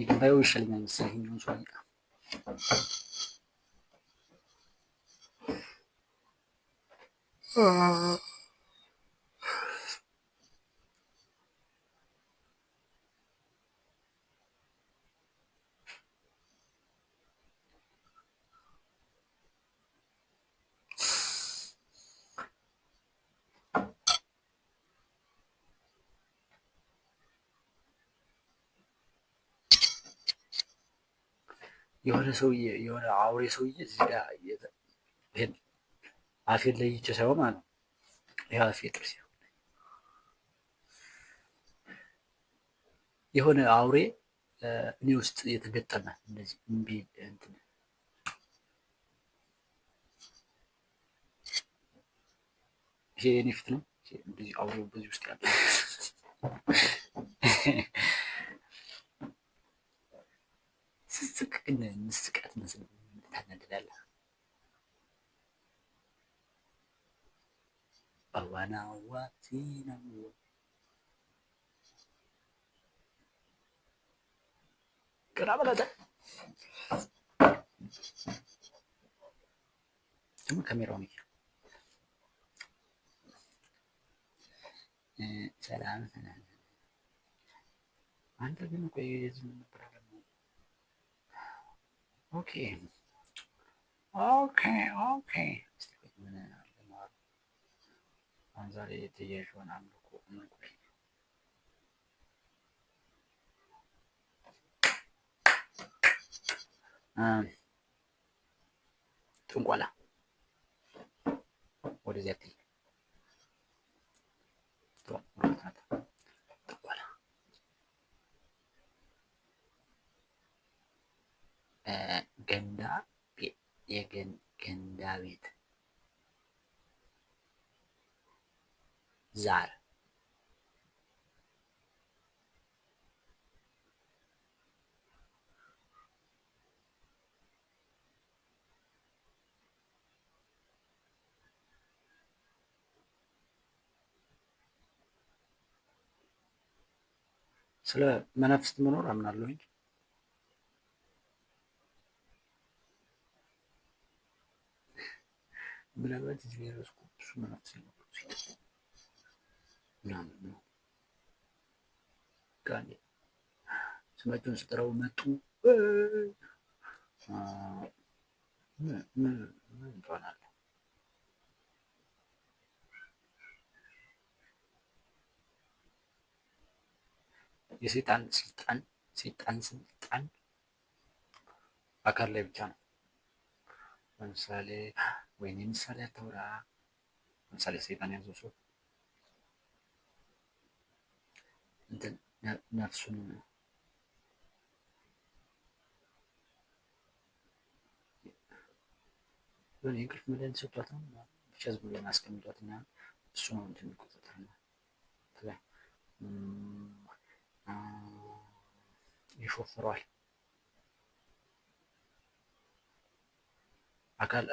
የገንባዩ ይሻለኛል መሰለኝ ይሁን ሰው የሆነ ሰውዬ የሆነ አውሬ ሰውዬ እዚህ ጋር አፌን ለይቼ ሳይሆን ማለት ነው። ይሄ አፌ ጥርስ የሆነ አውሬ እኔ ውስጥ የተገጠመ እንደዚህ እምቢ እንትን ይሄ የኔ ፊት ነው። እንደዚህ አውሬው በዚህ ውስጥ ያለ ስስቅ ግን ምስቀት መስል ታናድዳለህ። አዋናዋቲ ነው ገና በለጠ ደግሞ ካሜራው ነው። ሰላም አንተ ግን ቆይ የዚህ ምን ነበር አለ። ኦኬ ኦኬ ኦኬ ምን አለ ማለት አሁን ዛሬ ተያይሾን አምልኮ ምን ቆይ ጥንቆላ ወደዚያ ትይ ጥንቆላ ገንዳ ገንዳ ቤት ዛር ስለ መናፍስት መኖር አምናለሁኝ። ምናልባት እዚህ የደረስኩ ብዙ መናፍስት ምናምን ነው። ጋኔ ስማቸውን ስጠራው መጡ። ምን ይባላል? የሰይጣን ስልጣን አካል ላይ ብቻ ነው። ለምሳሌ ወይኔ ምሳሌ አታውራ። ለምሳሌ ሰይጣን ያዘው ሰው እንትን ነፍሱን የሆነ የእንቅልፍ መድኃኒት ሰጥቷት ነው ብቻ ዝም ብሎ አስቀምጧት እና እሱ ነው እንትን የሚቆጣጠር ነው ይሾፍረዋል።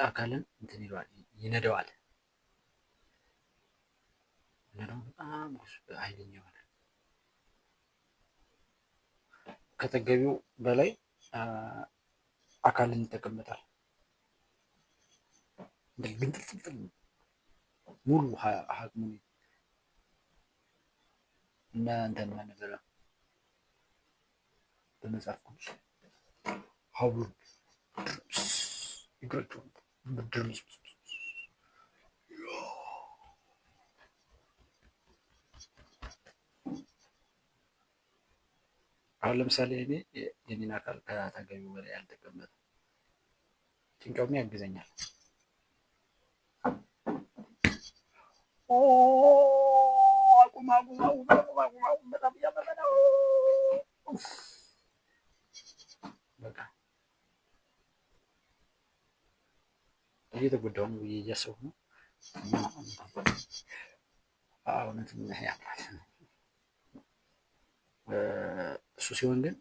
አካልን እንትን ይለዋል፣ ይነደዋል። ነዳው በጣም ኃይለኛ ሆነ። ከተገቢው በላይ አካልን ይጠቀምበታል። ግንጥልጥል ሙሉ ሀቅሙን እና እንትን ነበረ በመጽሐፍ ቅዱስ ሀብሉን ይገጫል ብድር አሁን ለምሳሌ እኔ የኔን አካል ከተገቢው በላይ ያልተቀመጠ ጭንቀውም ያግዘኛል። አቁም በጣም እያመመ ነው። በቃ እየተጎዳሁ ነው ብዬ እያሰብኩ ነው። እውነትም ያምራል። እሱ ሲሆን ግን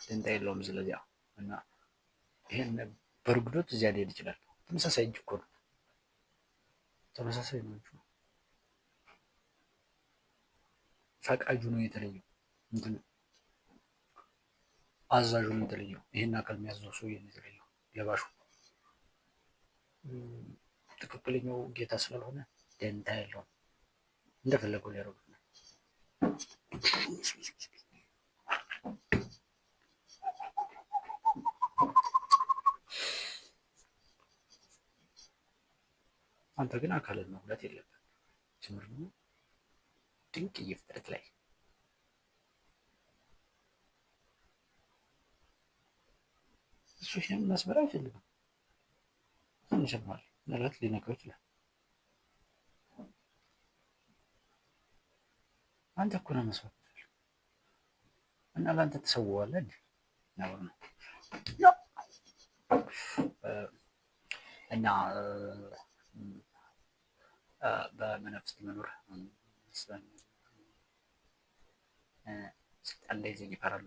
ደንታ የለውም። ስለዚያ እና ይሄን በርግዶት እዚያ ሊሄድ ይችላል። ተመሳሳይ እጅ እኮ ነው። ተመሳሳይ ነው። ፈቃጁ ነው የተለየው። አዛዡ ነው የተለየው። ይሄን አካል የሚያዘው ሰውዬ ነው የተለየው። ለባሹ ትክክለኛው ጌታ ስላልሆነ ደንታ የለውም። እንደፈለገው ሊያደርጉት ነው። አንተ ግን አካልን መጉዳት የለብህም። ጭምር ነው ድንቅ ፍጥረት ላይ እሱ ይሄን መስመር አይፈልግም። ይሰማል ምናልባት ሊነካው ይችላል። አንተ እኮ ነው መስዋዕት እና ለአንተ ተሰዋዋለህ እንዴ? ነው እና በመነፍስ መኖር ስልጣን ላይ ይዘኝ ይፈራሉ።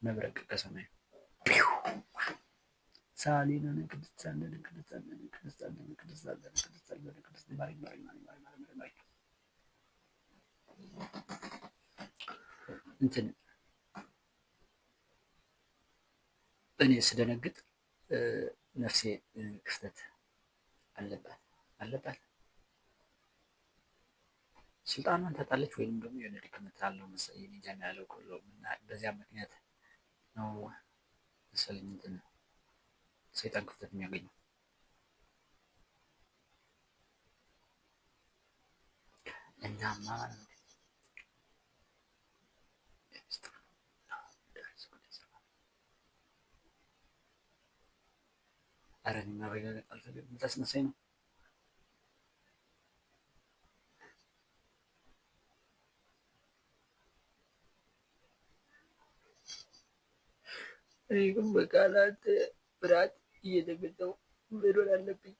መብረቅ ከሰማይ ሳሊነን ቅድስት ሳለን ቅድስት ሳለን ቅድስት ሳለን ቅድስት ሳለን ቅድስት ሳለን ቅድስት ማርያም ማርያም ማርያም ማርያም ማርያም እንትን እኔ ስደነግጥ ነፍሴ ክፍተት አለባት ስልጣኗን ታጣለች ወይንም ደግሞ የሆነ ድክመት አለው መሰለኝ እንጃ ያለው ሁሉ እና በዚያ ምክንያት ነው መሰለኝ እንትን ሰይጣን ክፍተት የሚያገኘው። እናማ ኧረ እኔ ማረጋገጥ አልፈልግም። ልታስነሳኝ ነው? እኔ ግን በቃላት ፍርሃት እየደገጠው መኖር አለብኝ።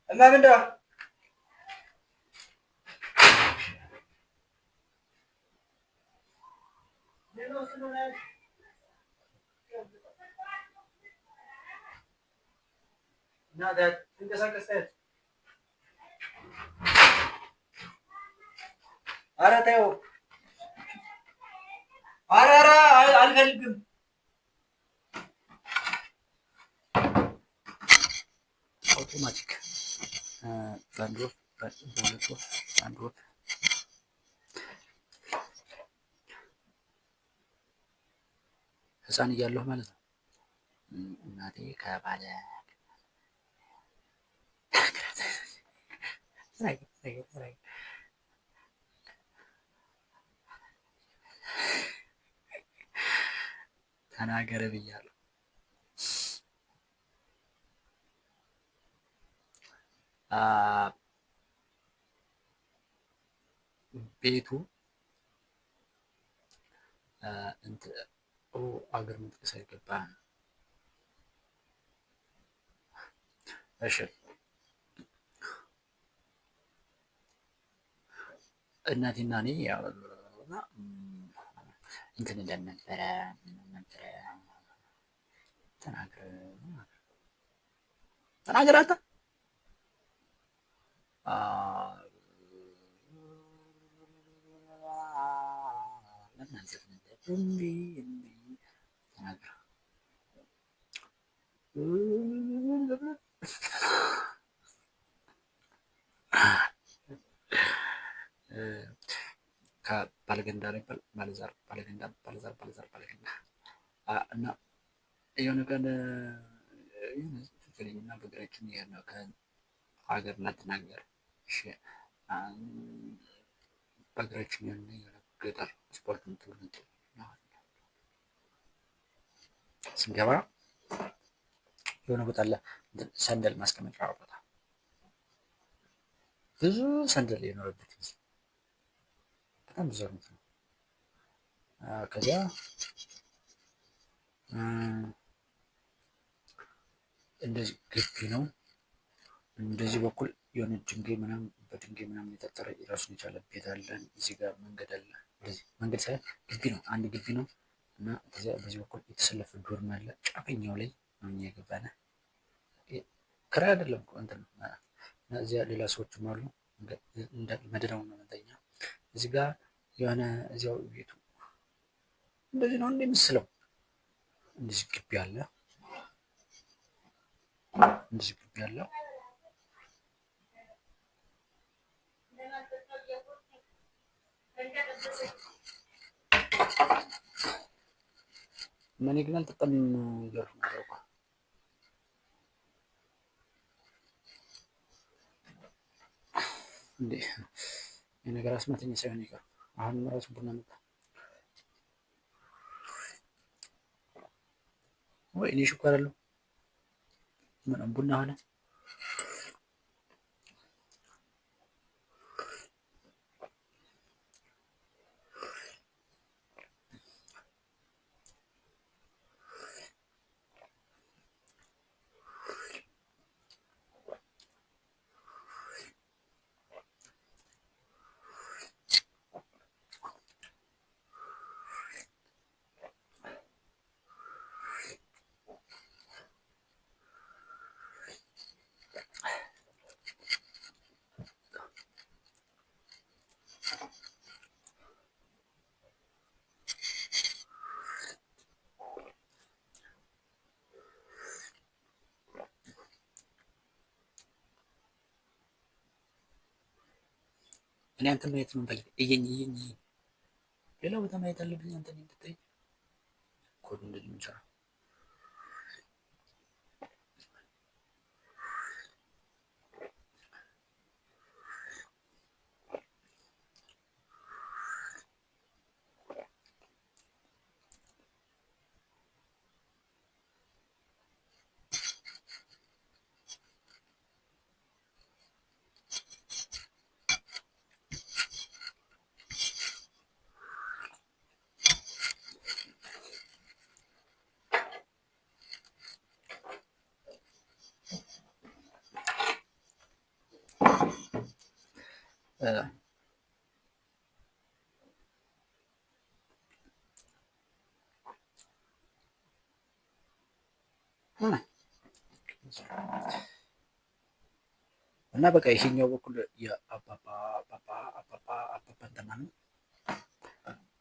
እና ምንድን ነው ትንቀሳቀስ? ኧረ ተይው፣ ኧረ አልፈልግም። አውቶማቲክ በአንድ ወፍ በሁለት ወፍ አንድ ወፍ ህፃን እያለሁ ማለት ነው እናቴ ከባለ ተናገረ ብያለሁ። ቤቱ አገር መጥቀስ አይገባም። እሺ እናቴና እኔ እንትን እንደነበረ ተናገራታ ባለገንዳ ነበር ባለዛር ባለገንዳ እና የሆነ ቀን ትክክለኛ በእግራችን ይሄን ነው ከሀገር ላትናገር በእግራችን የሆነ ገጠር ስፖርት ምትሉት ስንገባ የሆነ ቦታ አለ ሰንደል ማስቀመጫ ቦታ ብዙ ሰንደል የኖረበት ይመስላል። በጣም ብዙ ነው። ከዚያ እንደዚህ ግቢ ነው። እንደዚህ በኩል የሆነ ድንጋይ ምናምን በድንጋይ ምናምን የታጠረ የራሱን የቻለ ቤት አለ። እዚህ ጋር መንገድ አለ። እንደዚህ መንገድ ሳይሆን ግቢ ነው፣ አንድ ግቢ ነው። እና በዚህ በኩል የተሰለፈ ዶርም አለ። ጫፈኛው ላይ ነው እኛ የገባነ። ክራይ አይደለም እኮ እንትን ነው። እና እዚያ ሌላ ሰዎችም አሉ። መደዳው ነው መንተኛ። እዚህ ጋር የሆነ እዚያው ቤቱ እንደዚህ ነው እንደሚመስለው። እንደዚህ ግቢ አለ። እንደዚህ ግቢ አለ። እኔ ግን አልጠጣም። ይገርም ነገር እኮ እንዴ! የነገር አስማተኛ ሳይሆን ይቀር። አሁን ራሱ ቡና መጣ ወይ? እኔ ሽኳር አለው ምን ቡና ሆነ? እኔ አንተን ማየት ነው የምፈልግ። እየኝ ሌላ ቦታ ማየት አለብኝ። አንተን እንድታይ ኮድ እንደምንሰራ እና በቃ ይሄኛው በኩል የአባባ እንትና ነው።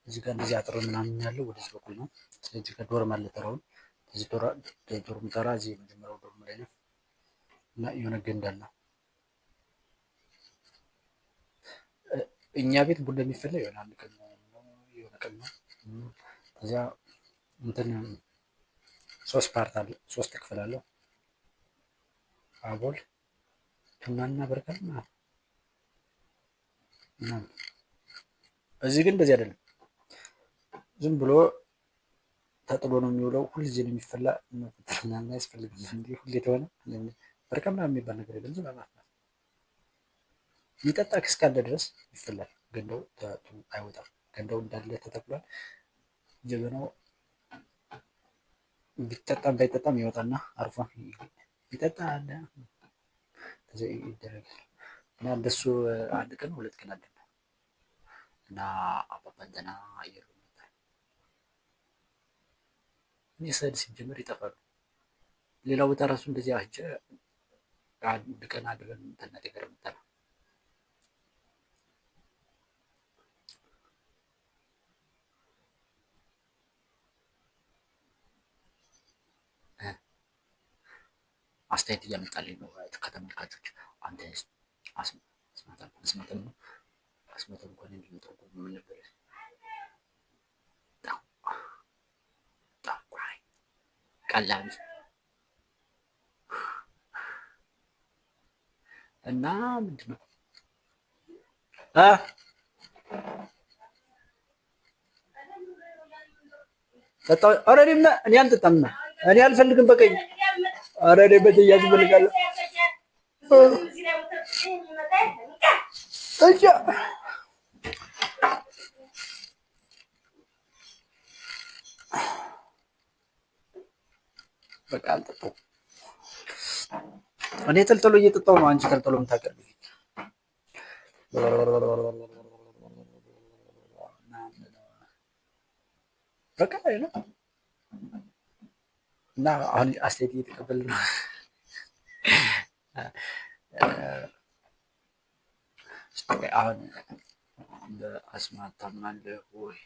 እዚህ ጋር እንደዚህ አጥር ምናምን ያለው ወደዚህ በኩል ነው። ስለዚህ ጋር ዶርም አለ። ተራውን እዚህ ዶርም ተራ እዚህ የመጀመሪያው ዶርም ላይ ነው እና የሆነ ገንዳ አለ። እኛ ቤት ቡና የሚፈላ የሆነ አንድ ቀን ነው፣ የሆነ ቀን ነው። ከዚያ እንትን 3 ፓርት አለ፣ 3 ክፍል አለው። አቦል ቡናና በርገር ማለት ነው። እዚህ ግን እንደዚህ አይደለም። ዝም ብሎ ተጥሎ ነው የሚውለው። ሁልጊዜ ነው የሚፈላ። ምናምን አያስፈልግም። እንዲህ ሁሌ ተሆነ በርገር ምናምን የሚባል ነገር የለም። ዝም በማፍላት የሚጠጣ እስካለ ድረስ ይፈላል። ገንዳው አይወጣም። ገንዳው እንዳለ ተተክሏል። ጀበናው ቢጠጣም ባይጠጣም ይወጣና አርፎ ይጠጣ አለ ይደረጋል። እና እንደሱ አንድ ቀን 2 ቀን አለ እና አባባ እንትና አየሩ ነበር። እኔ ስሄድ ሲጀምር ይጠፋሉ። ሌላ ቦታ ራሱ እንደዚህ አህጀ አንድ ቀን አድረን እንትን ነገር መጣ አስተያየት እያመጣልኝ ነው ከተመልካቾች። አንተ አስመተም ነው አስመተም እንኳን እንደምትጠቁ ምን ነበር ቀላል እና ምንድን ነው ጠጣ። ኧረ እኔ አልጠጣም፣ እኔ አልፈልግም። በቀኝ ኧረ እኔ በተያዝ እፈልጋለሁ። እሺ በቃ አልጠጣም። እኔ ጥልጥሎ እየጠጣሁ ነው። አንቺ ጥልጥሎ የምታቀርቢኝ በቃ ነው። እና አሁን አስተያየት እየተቀበልን ነው። አሁን በአስማት ታምናለህ ወይ?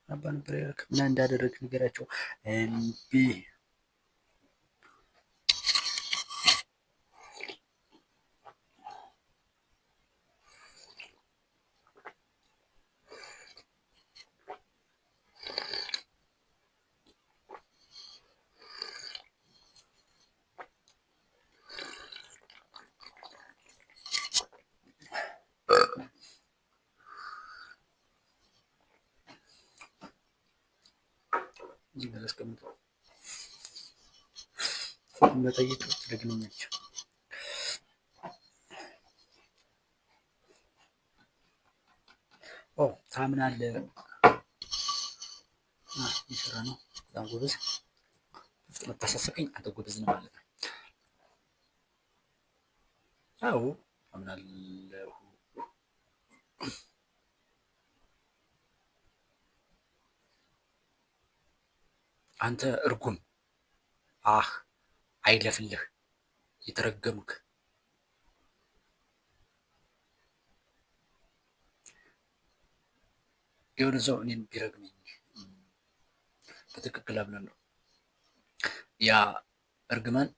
አባ ነበር ያልክ ምን እንዳደረግ ንገራቸው። እምቢ አላስቀምጠው መጠየቅ ትደግመኛለች። ታምናለህ? ይሰራ ነው። በጣም ጎበዝ። ፍጥነት ታሳሰቀኝ። አንተ ጎበዝ ነው ማለት ነው። አዎ አምናለሁ። አንተ እርጉም አይለፍልህ የተረገምክ የሆነ ሰው እኔን ቢረግመኝ በትክክል አምናለሁ። ያ እርግማን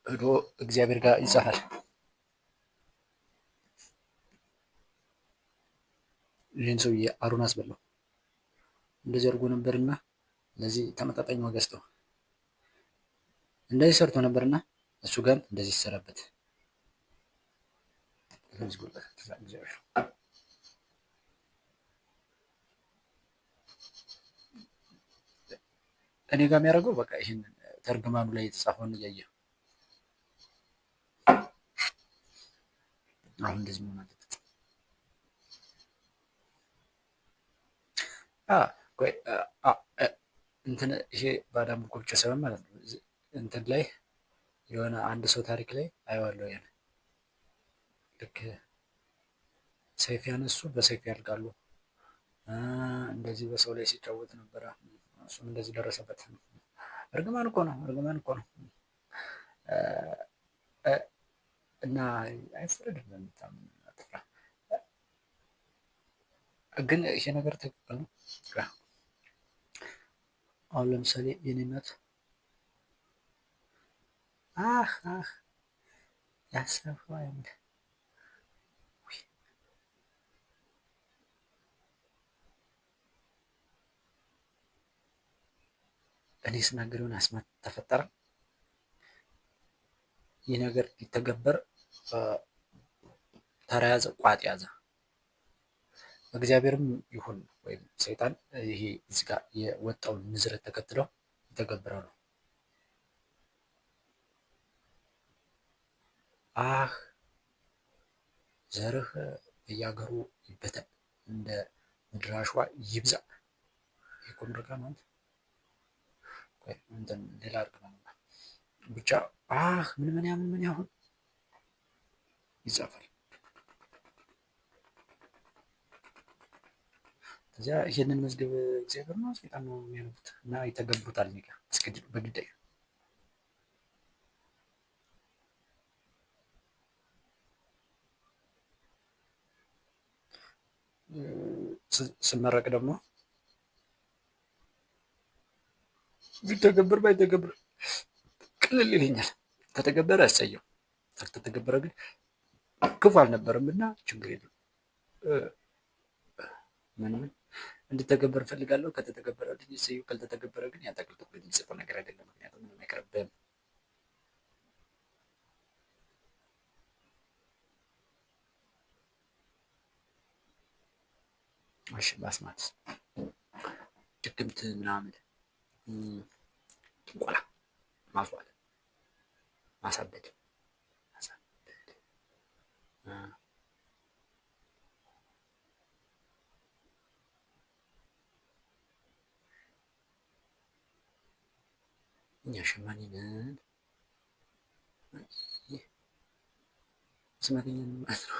ሄዶ እግዚአብሔር ጋር ይጻፋል። ይህን ሰውዬ አሩን አስበላው። እንደዚህ አድርጎ ነበርና ለዚህ ተመጣጣኝ ዋጋ ስጠው። እንደዚህ ሰርቶ ነበርና እሱ ጋር እንደዚህ ይሰራበት። እኔ ጋር የሚያደርገው በቃ ይህን ተርግማኑ ላይ የተጻፈውን እያየ አሁን እንደዚህ መሆን አለበት። እንትን ይሄ ባዳም ብቻ ሳይሆን ማለት ነው። እንትን ላይ የሆነ አንድ ሰው ታሪክ ላይ አየዋለሁ። ያን ልክ ሰይፍ ያነሱ በሰይፍ ያልቃሉ። እንደዚህ በሰው ላይ ሲጫወት ነበረ። እሱም እንደዚህ ደረሰበት። እርግማን እኮ ነው፣ እርግማን እኮ ነው። እና አይፈረድም። ግን ይሄ ነገር ትክክል ነው። አሁን ለምሳሌ የኔ እናት ያሰፋ እኔ ስናገር የሆነ አስማት ተፈጠረ። ይህ ነገር ሊተገበር ተራ ያዘ፣ ቋጥ ያዘ። እግዚአብሔርም ይሁን ወይም ሰይጣን ይሄ እዚህ ጋር የወጣውን ንዝረት ተከትለው የተገበረው ነው። ዘርህ በየሀገሩ ይበተን፣ እንደ ምድር አሸዋ ይብዛ። የኮምርጋ ማለት እንትን ሌላ አድርግ ነው ብቻ ምን ያሁን ይጻፋል። ከዚያ ይሄንን መዝገብ እግዚአብሔር ነው ሰይጣን ነው የሚያነቡት እና ይተገብሩታል። እኔ ጋር አስገድዱ በግዳይ ስመረቅ ደግሞ ቢተገበር ባይተገበር ቅልል ይለኛል። ከተገበረ ያሳየው፣ ካልተተገበረ ግን ክፉ አልነበረም እና ችግር የለም። ምንም እንድተገበር ፈልጋለሁ። ከተተገበረ ልጅ ሰዩ፣ ካልተተገበረ ግን ያጠቅልጥ የሚጽፈው ነገር አይደለም። ምክንያቱም ምንም አይቀርብም። እሺ ማስማት፣ ድግምት ምናምን፣ ጥንቆላ፣ ማስዋል፣ ማሳበድ እኛ ሸማኔ ነን። ስመተኛ ማለት ነው።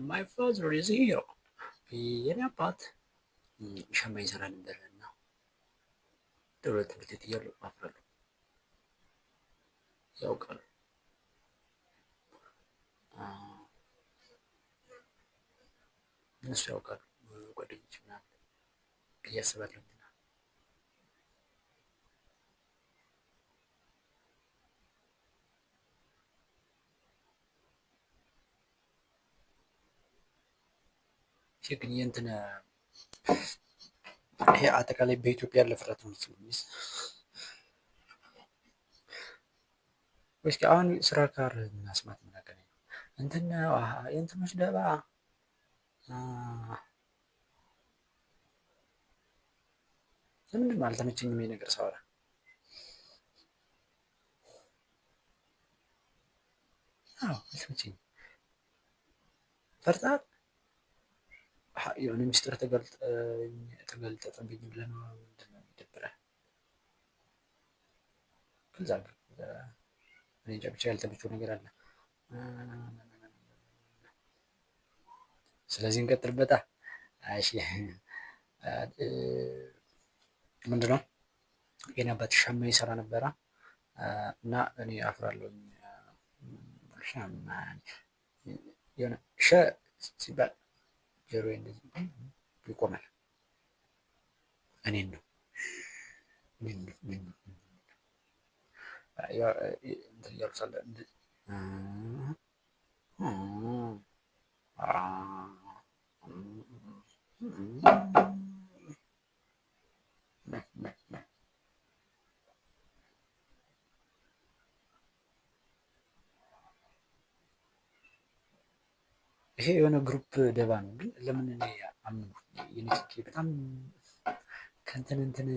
ማይ ፋዘር ኢዝ ሂር። የኔ አባት ሸማ ይሰራ ነበር እና ድሮ ትምህርት ቤት እያለሁ አፍራለሁ። ያውቃሉ እነሱ ያውቃሉ፣ ጓደኞች ምናምን ብዬ አስባለሁ። ይሄ ግን የእንትን ይሄ አጠቃላይ በኢትዮጵያ ያለ ፍጥረት ነው ወይስ አሁን ስራ ጋር ምናስማት ምን አገናኘው? እንትን የእንትኖች ደባ ለምንድን ነው አልተመቸኝም ይሄ ነገር ሳወራ? አዎ አልተመቸኝም። ፈርተሃል? የሆነ ሚስጥር ተገልጠጠብኝ ብለህ ነው? ምንድን ነው የሚደብረህ? ከዛ እኔ እንጃ ብቻ ያልተመቸው ነገር አለ። ስለዚህ እንቀጥልበታ። እሺ ምንድነው የኔ አባት ሻማ ይሰራ ነበረ እና እኔ አፍራለሁኝ። ሻማ የሆነ ሸ ሲባል ጆሮዬ እንደዚህ ይቆማል። እኔን ነው እንትን እያሉ ሳለ ይሄ የሆነ ግሩፕ ደባ ነው። ግን ለምን እኔ አምኑ የኔ ስልኬ በጣም ከእንትን እንትን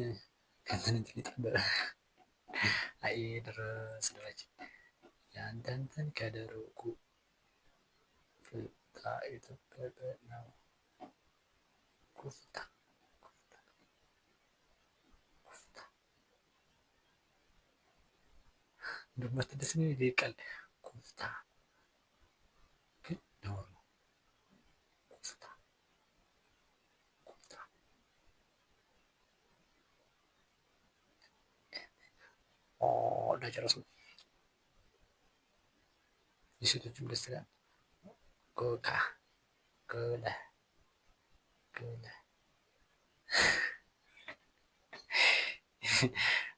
የጠበረ አይ ድረስ ደረጃ ያንተ እንትን ከደረቁ ፍታ የጠበበ ነው። ኩፍታ እንደማትደስ ነው ይቃል ኩፍታ ግን ነውር ነው። ኩፍታ እንዳጨረሱ የሴቶችም ደስ ይላል። ጎካ ጎለ ጎለ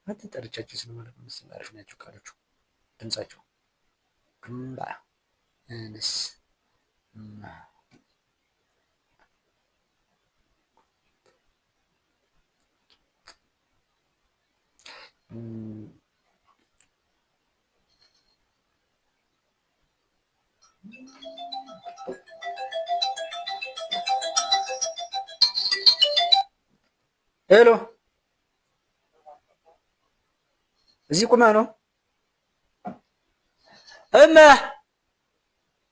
አትጠርቻቸው ስለማለት ነው መሰለኝ። አሪፍ ናቸው ቃሎቹ ድምጻቸው ግንባ እንስ ሄሎ እዚህ ቁመህ ነው? እመ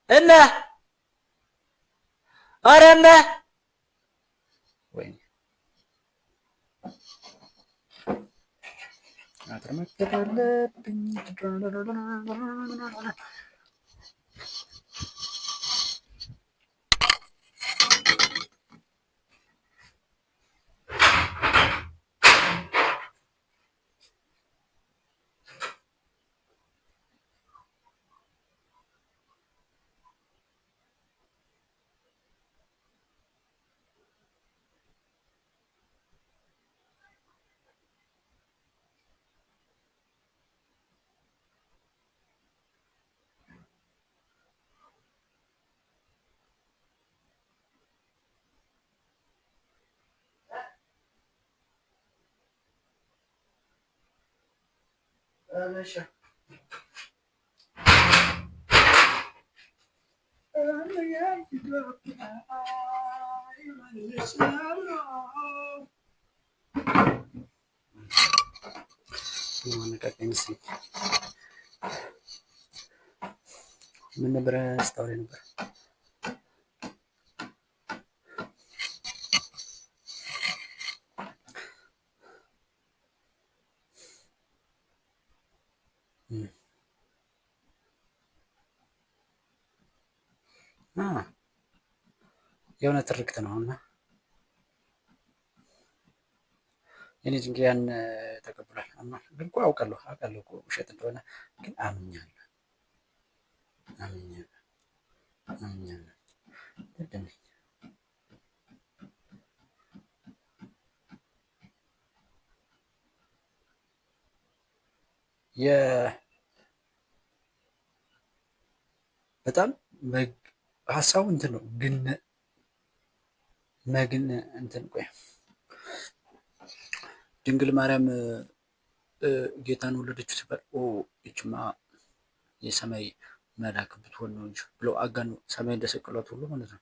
እመ ኧረ እመ ወይ አትርመክት አለብኝ። ምን ነበረ ስታወሪ ነበር? የሆነ ትርክት ነው እና የኔ ጭንቅ ያን ተቀብሏል። ግን እኮ አውቃለሁ እኮ ውሸት እንደሆነ ግን አምኛለሁ። በጣም ሀሳቡ እንትን ነው ግን መግን እንትን ቆይ ድንግል ማርያም ጌታን ወለደችው ሲባል ይችማ የሰማይ መልአክ ብትሆን ነው እንጂ ብለው አጋኑ ሰማይ እንደሰቀሏት ሁሉ ማለት ነው።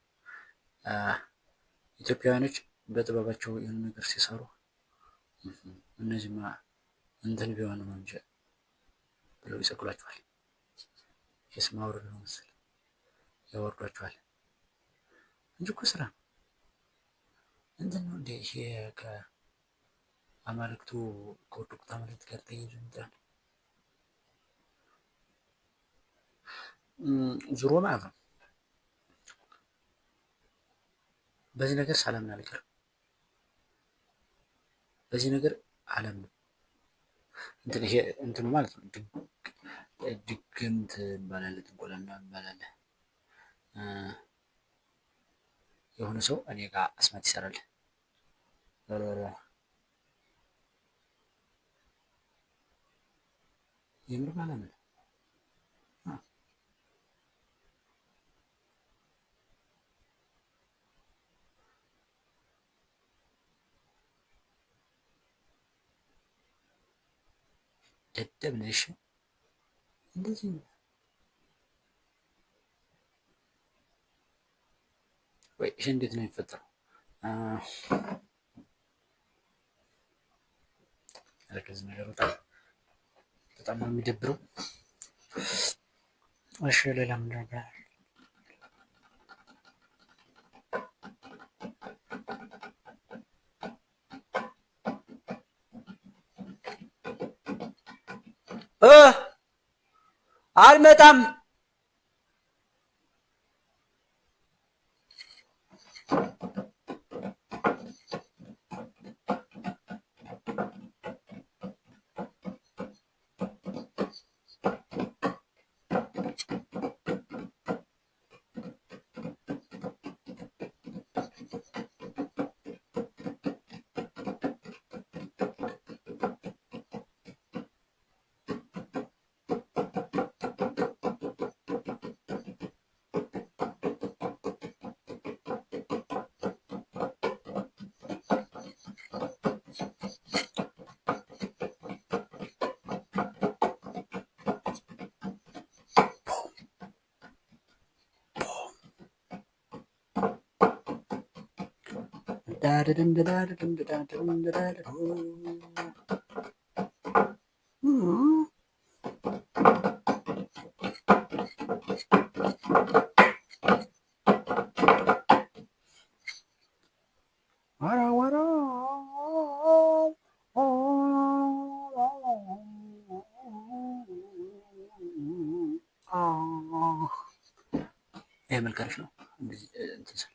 ኢትዮጵያውያኖች በጥበባቸው ይህን ነገር ሲሰሩ እነዚህማ እንትን ቢሆን ነው እንጂ ብለው ይሰቅሏቸዋል። የስም አውርድ ነው መሰል ያወርዷቸዋል እንጂ እኮ ስራ እንትን ነው እንዴ ይሄ ከአማልክቱ ከወደቁት አማልክት ጋር ተያይዞ ይመጣል። ዙሮ ማለት ነው። በዚህ ነገር ሳላምን አልቀርም። በዚህ ነገር አላምንም። እንትን ይሄ እንትኑ ማለት ነው ድግምት እንባላለን፣ ጥንቆላና እንባላለን። የሆነ ሰው እኔ ጋር አስማት ይሰራል። የምር ማለት ነው። ደደብ ነሽ እንደዚህ ነው ወይ? ይሄ እንዴት ነው የሚፈጠረው? ከዚህ ነገር በጣም ነው የሚደብረው። እሺ ሌላ ምን ነበር? አልመጣም። ይሄ መልካሽ ነው እንደዚህ እንትን ስል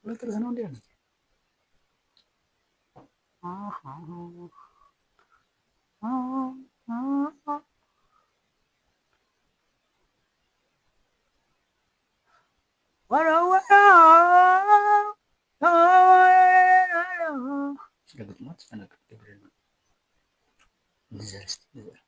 ለጥርስ ነው እንዴ? ስለግጥሞች ተነገር ገብርኤል ንዘር ንዘር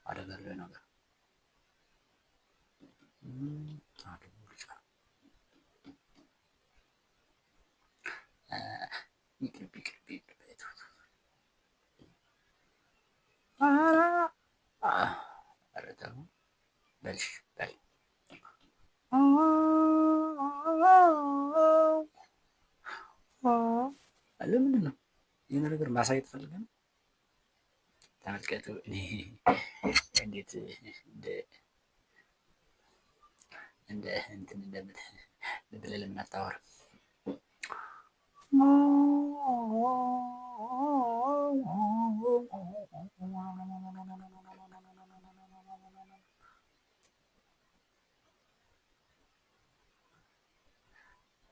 አደጋለሁ ነገር በልሽ በል ለምንድን ነው ይህን ነገር ማሳየት ፈልገን? ተመልከቱ እኔ እንዴት እንደ እንትን እንደምል ብለህ ለምን አታወራም?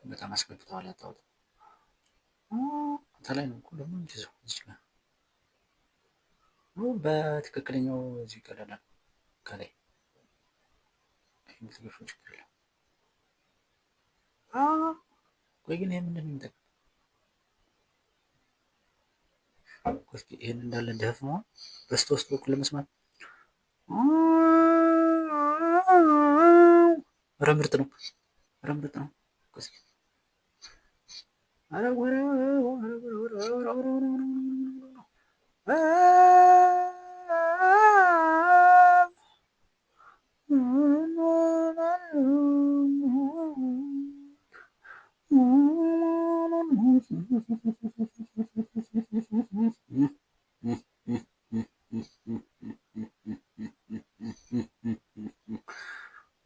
በጣም አስገብተዋል። አታወጣ ከላይ ነው እኮ ደግሞ እንዲዘው እዚህ ጋር በትክክለኛው እዚህ ቀዳዳ ከላይ የምትገፉ ችግር የለም። ቆይ ግን ይህ ምንድን ነው የሚጠቅም? እስኪ ይህን እንዳለ ደፍመዋል በስተ ውስጥ በኩል ለመስማት ኧረ ምርጥ ነው። ኧረ ምርጥ ነው። እስኪ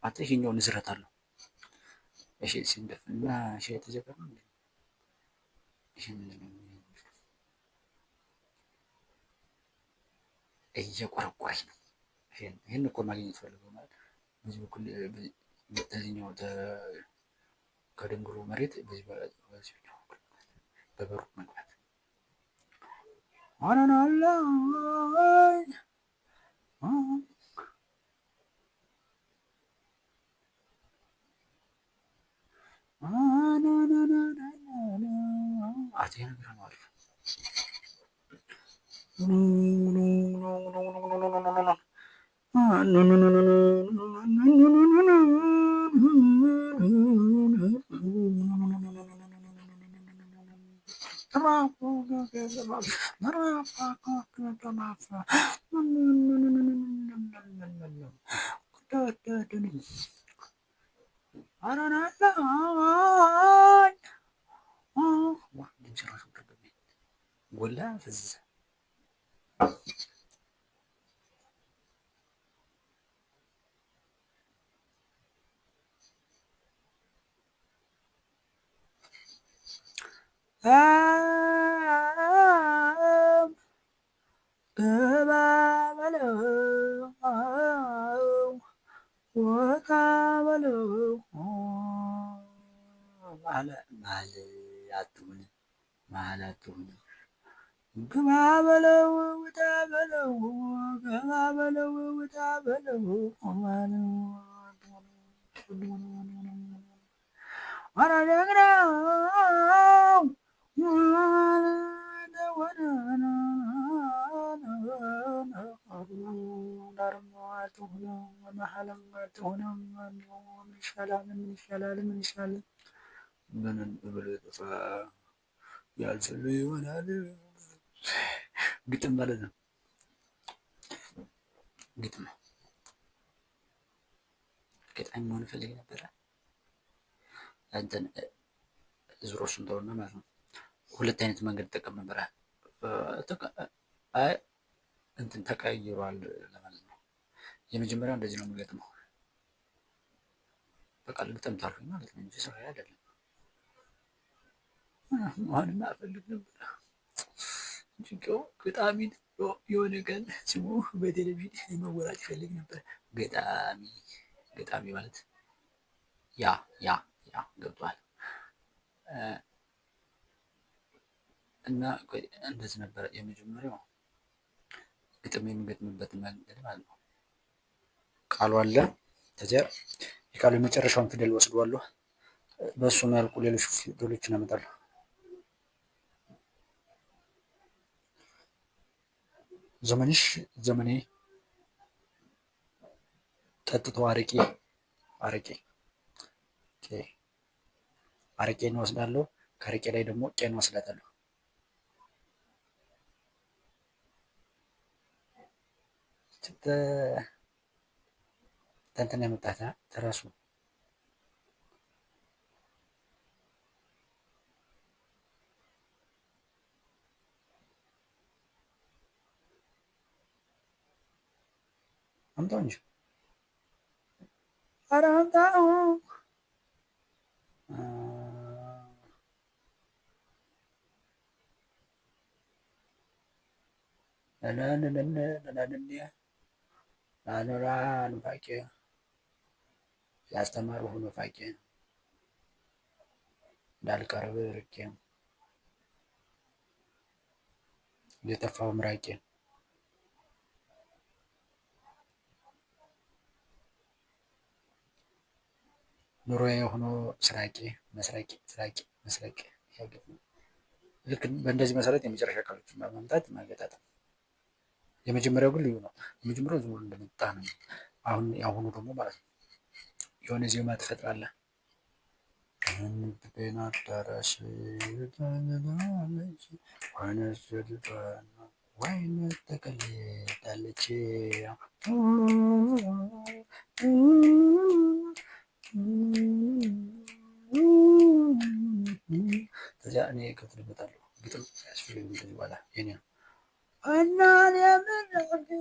አንተ ይሄኛው ንዝረት አለው። እሺ ሲንደፍና እሺ የተዘገረ ነው። እሺ እየቆረቆረች ነው። ይሄን እኮ ማግኘት ፈልገው ማለት በዚህ በኩል በዚህኛው ከድንግሩ መሬት በዚህ በበሩ መግባት አናናላይ አቴ ነገር ነው አሪፍ ጎላ ፍዝ ገባ በለው ወጣ በለው መሀል አትሁን ግባ በለው ውጣ በለው ገባ በለው ውጣ በለው ኧረ ጀግናው ምን ይሻላል ምንን ብሎ የጠፋ ያልሰሉ ይሆናል። ግጥም ማለት ነው። ግጥም ገጣሚ መሆን እፈልግ ነበረ። እንትን ዙሮችን ተውና ማለት ነው። ሁለት አይነት መንገድ ጠቀም ነበረ። አይ እንትን ተቀይሯል ለማለት ነው። የመጀመሪያው እንደዚህ ነው የምገጥመው። በቃ ልግጠም ታልኩኝ ማለት ነው እንጂ ስራ አይደለም። አሁንማ እፈልግ ነበር እንጂ ገጣሚ የሆነ ቀን ስሙ በቴሌቪዥን መወራት ይፈልግ ነበር። ገጣሚ ማለት ያ ገብቷል። እና እንደዚህ ነበረ የመጀመሪያው ግጥም የሚገጥምበት መንገድ ማለት ነው። ቃሉ አለ ከዚያ የቃሉ የመጨረሻውን ፊደል ወስደዋለሁ። በእሱ ያልቁ ሌሎች ፊደሎችን አመጣለሁ። ዘመንሽ ዘመኔ ጠጥቶ አረቄ አረቄን ወስዳለሁ። ከአረቄ ላይ ደግሞ ቄን ወስዳታለሁ። ተንተን ያመጣታ ተራሱ አምጣው እንጂ ኧረ አምጣው። ኑፋቄ ያስተማርሁ ኑፋቄ እንዳልቀርብ ርቄ የጠፋው ምራቄ ኑሮዬ ሆኖ ስራቄ መስራቄ ልክ በእንደዚህ መሰረት የመጨረሻ ቃሎችን በማምጣት ማገጣጠም። የመጀመሪያው ግን ልዩ ነው። የመጀመሪያው ዝም ብሎ እንደመጣ ነው። አሁን የአሁኑ ደግሞ ማለት ነው የሆነ ዜማ ትፈጥራለህ። ልቤን አዳራሽ ወይነት ተቀልዳለች ከዚያ እኔ እከፍልበታለሁ። ግጥም አያስፈልግም ከዚህ በኋላ የኔ ነው። እናን የምናግሽ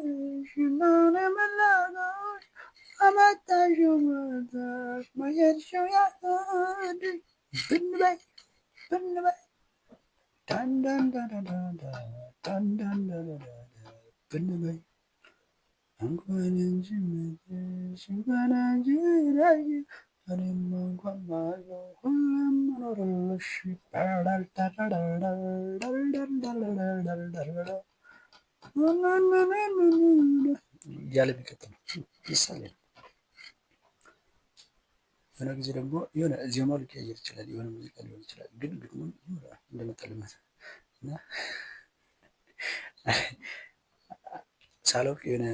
እናን የምናግሽ አመጣሽው መጣሽ ማየትሽው ያድ ብንበይ ብንበይ ዳንዳንዳዳዳዳንዳንዳዳዳ ብንበይ እንኳን እንጂ ምድሽ እንኳን አንቺ ላይ እኔማ እንኳን ማለው ሁሉም መኖርልሽ እያለ ቢቀጥል ምሳሌ ነው። የሆነ ጊዜ ደግሞ የሆነ ዜማው ሊቀያየር ይችላል፣ የሆነ ሙዚቃ ሊሆን ይችላል። ግን ግጥሙን እንደመጣልኝ እና ሳላውቅ የሆነ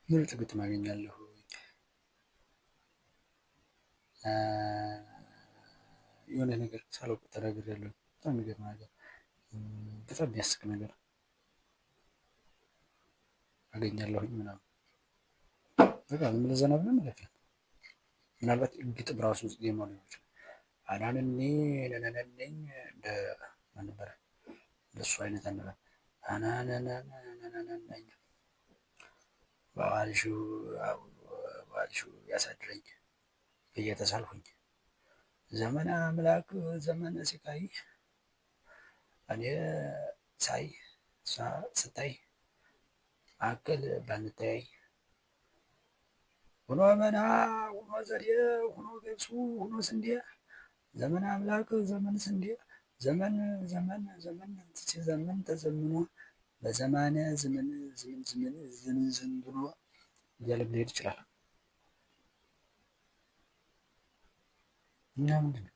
ምርጥ ግጥም አገኛለሁ። የሆነ ነገር ሳላውቅ ተናግሬያለሁ። በጣም የሚገርም ነገር፣ በጣም የሚያስቅ ነገር አገኛለሁኝ ምናምን በቃ ዝም ብለህ ዘና ብለህ ማለት ነው። ምናልባት ግጥም ራሱ ውስጥ ዜማ ሊሆን ይችላል። አናንኔ ነነነነኝ እንደ ማን ነበረ እንደሱ አይነት አነባብ አናናናናናናኝ በዋልሽው ያሳድረኝ እየተሳልሁኝ ዘመነ አምላክ ዘመነ ሲቃይ እኔ ሳይ እሷ ስታይ መካከል ባንተያይ ሆኖ መና ሆኖ ዘዴ ሆኖ ገብሱ ሆኖ ስንዴ ዘመን አምላክ ዘመን ስንዴ ዘመን ዘመን ዘመን ዘመን ተዘምኖ በዘማነ ዘመን ዘመን ዘመን ዘመን ዘንብሎ እያለ ሊሄድ ይችላል። እና ምንድን ነው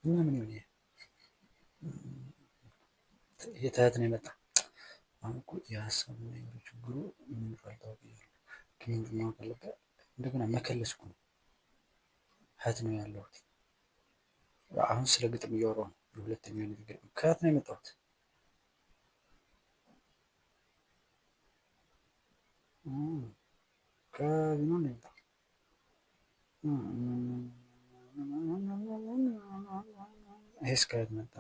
እና ምን ይሆን የተህት ነው የመጣ አሁን እኮ የሀሳብ እና የወሬ ችግሩ ምን ካልታወቀ ግን ምንድን ማወቅ አለበት። እንደገና መከለስ እኮ ነው። ህት ነው ያለሁት። አሁን ስለ ግጥም እያወራሁ ነው። የሁለተኛው አይነት ግጥም ከህት ነው የመጣሁት። ከቢኖር ነው የመጣሁት። ይሄስ ከህት መጣ።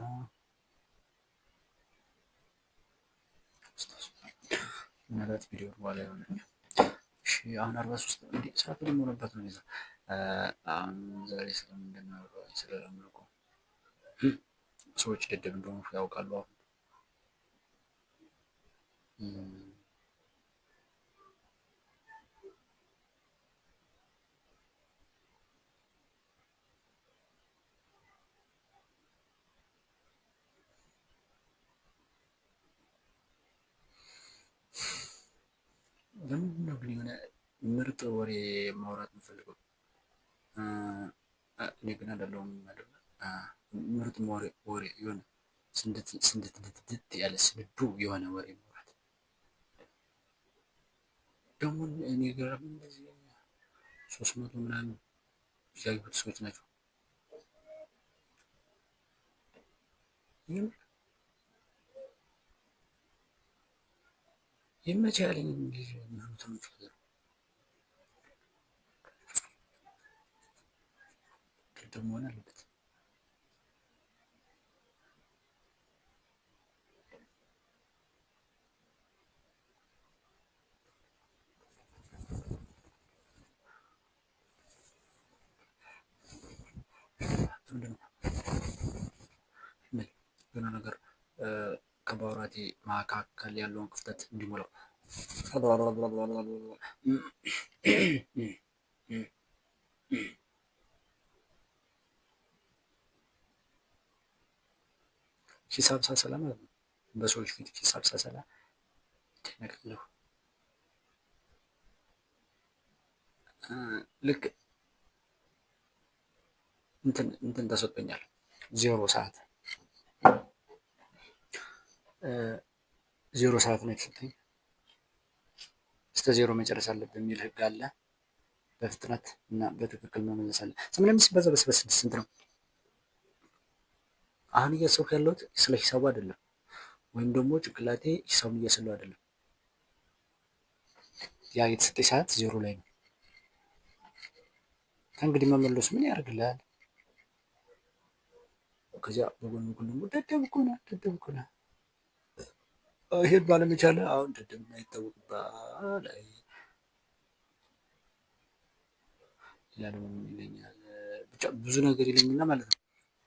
ምናልባት ቪዲዮ በኋላ ይሆናል። እሺ አሁን 43 እንዴ ሰዓት ደግሞ ሆነበት ነው ይዛ አሁን ዛሬ ስለምንድን ነው ስለ አምልኮ ሰዎች ደደብ እንደሆኑ ያውቃሉ። አሁን ለምንድን ነው ግን የሆነ ምርጥ ወሬ ማውራት የምፈልገው? እኔ ግን አይደለሁም አይደለ? ምርጥ ወሬ የሆነ ስንድትድት ያለ ስንዱ የሆነ ወሬ ማውራት ደግሞ እኔ ገራሚ እንደዚህ 300 ምናምን ያዩት ሰዎች ናቸው። ይመቻል እንግዲህ ምሩቶች ቅድም መሆን አለበት። ገና ነገር ከማውራቴ መካከል ያለውን ክፍተት እንዲሞላው ሂሳብ ሳሰላ ማለት ነው። በሰዎች ፊት ሂሳብ ሳሰላ ይደነቃለሁ። ልክ እንትን ተሰጥቶኛል 0 ሰዓት ዜሮ ሰዓት ነው የተሰጠኝ። እስከ ዜሮ መጨረስ አለብን የሚል ህግ አለ። በፍጥነት እና በትክክል መመለስ አለ። 85 ሲባዛ በ76 ስንት ነው? አሁን እያሰብኩ ያለሁት ስለ ሂሳቡ አይደለም፣ ወይም ደግሞ ጭንቅላቴ ሂሳቡን እያሰለው አይደለም። ያ የተሰጠኝ ሰዓት ዜሮ ላይ ነው። ከእንግዲህ መመለሱ ምን ያደርግልሃል? ከዚያ በጎን በኩል ደግሞ ደደብ እኮ ነህ፣ ደደብ እኮ ነህ። ይሄን ባለመቻለ አሁን ደደብ አይታወቅብሃል። ሌላ ደግሞ ምን ይለኛል? ብቻ ብዙ ነገር ይለኝና ማለት ነው።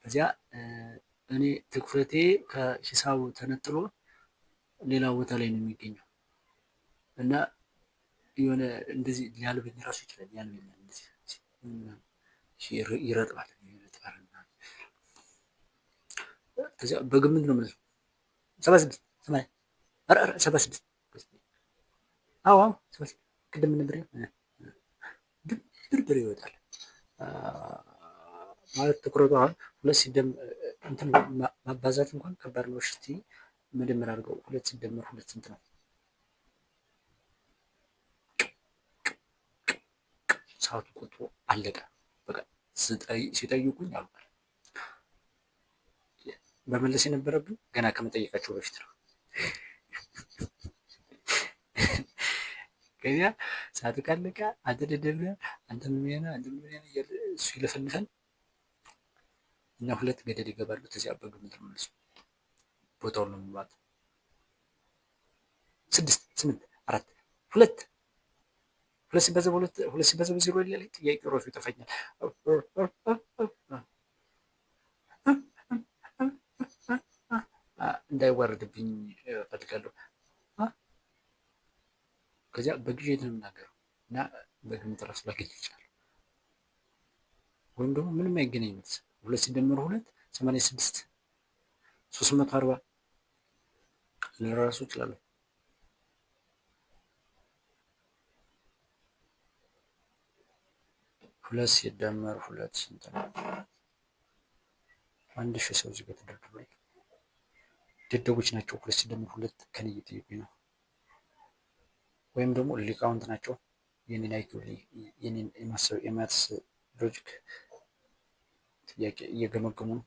ከዚያ እኔ ትኩረቴ ከሂሳቡ ተነጥሎ ሌላ ቦታ ላይ ነው የሚገኘው እና የሆነ እንደዚህ ሊያልበኝ ራሱ ይችላል። ያልበኛል እንደዚህ ይረጥባል። ከዚያ በግምት ነው ማለት ነው። 76 76 አዎ 76 ቅድም ነበር ድብር ይወጣል ማለት ትኩረቱ አሁን ሁለት ሲደመር እንትን ማባዛት እንኳን ከባድ ነው። እስቲ መደመር አድርገው ሁለት ሲደመር ሁለት ስንት ነው? ሰዓቱ ቆጥሮ አለቀ። በቃ ሲጠይቁኝ አልኳል። መመለስ የነበረብኝ ገና ከመጠየቃቸው በፊት ነው። ከዚያ ሰዓቱ ካለቀ አንተ ደደብ ነህ፣ አንተ ምን ነህ፣ አንተ ምን ነህ እያለ እሱ ይለፈልፋል እና ሁለት ገደል ይገባሉ። ከዚያ በግምት ነው መልሱ። ቦታውን ነው የሚባል 6 8 4 2 ሁለት ሲባዛ በሁለት ሁለት ሲባዛ በዜሮ ላይ ጥያቄ ራሱ ይጠፋኛል። እንዳይዋረድብኝ እፈልጋለሁ። ከዚያ በጊዜ ነው የምናገረው እና በግምት ራሱ ላገኝ ይችላል። ወይም ደግሞ ምንም አይገናኝ መልስ ሁለት ሲደመር ሁለት 86 340 ልራሱ እችላለሁ። ሁለት ሲደመር ሁለት ስንት ነው? 1000 ሰው እዚህ ጋር ተደርድሯል። ደደቦች ናቸው። ሁለት ሲደመር ሁለት ከኔ እየጠየቁኝ ነው። ወይም ደግሞ ሊቃውንት ናቸው። የኔን አይኪው የኔን የማትስ ሎጂክ ጥያቄ እየገመገሙ ነው።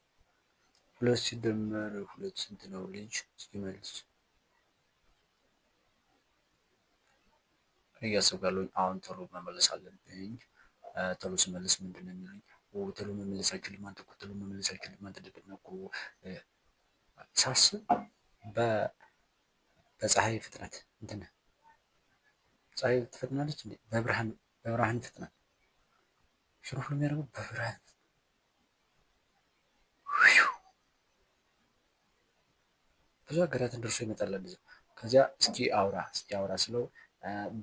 ሁለት ሲደመር ሁለት ስንት ነው? ልጅ ሲመልስ እያሰብጋለሁኝ። አሁን ቶሎ መመለስ አለብኝ። ቶሎ ስመልስ ምንድን ነው የሚሉኝ? ቶሎ መመለስ አይችልም አንተ እኮ ቶሎ መመለስ አይችልም አንተ ደደብ ነህ እኮ ሳስብ በፀሐይ ፍጥነት እንትን ፀሐይ ትፈጥናለች እንዴ? በብርሃን ፍጥነት ሽሩፍ ነው የሚያደርገው በብርሃን ብዙ ሀገራትን ደርሶ ይመጣል። ከዚያ እስኪ አውራ ስለው